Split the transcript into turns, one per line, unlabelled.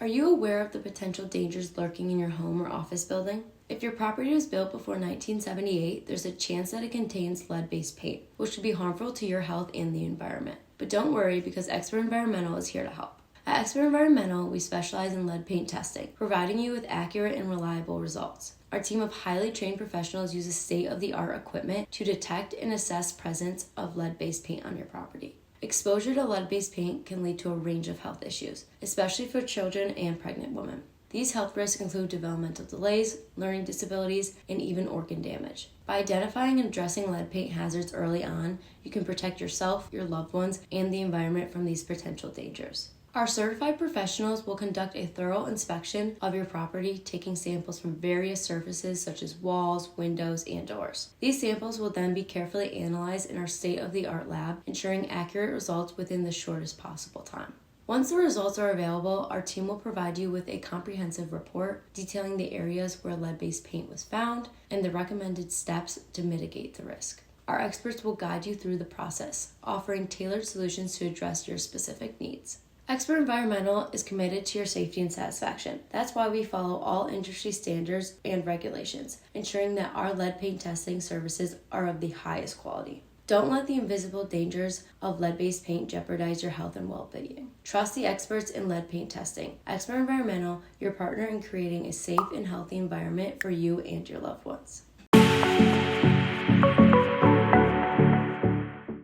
Are you aware of the potential dangers lurking in your home or office building? If your property was built before 1978, there's a chance that it contains lead-based paint, which could be harmful to your health and the environment. But don't worry, because Expert Environmental is here to help. At Expert Environmental, we specialize in lead paint testing, providing you with accurate and reliable results. Our team of highly trained professionals uses state-of-the-art equipment to detect and assess presence of lead-based paint on your property. Exposure to lead-based paint can lead to a range of health issues, especially for children and pregnant women. These health risks include developmental delays, learning disabilities, and even organ damage. By identifying and addressing lead paint hazards early on, you can protect yourself, your loved ones, and the environment from these potential dangers. Our certified professionals will conduct a thorough inspection of your property, taking samples from various surfaces such as walls, windows, and doors. These samples will then be carefully analyzed in our state-of-the-art lab, ensuring accurate results within the shortest possible time. Once the results are available, our team will provide you with a comprehensive report detailing the areas where lead-based paint was found and the recommended steps to mitigate the risk. Our experts will guide you through the process, offering tailored solutions to address your specific needs. Expert Environmental is committed to your safety and satisfaction. That's why we follow all industry standards and regulations, ensuring that our lead paint testing services are of the highest quality. Don't let the invisible dangers of lead-based paint jeopardize your health and well-being. Trust the experts in lead paint testing. Expert Environmental, your partner in creating a safe and healthy environment for you and your loved ones.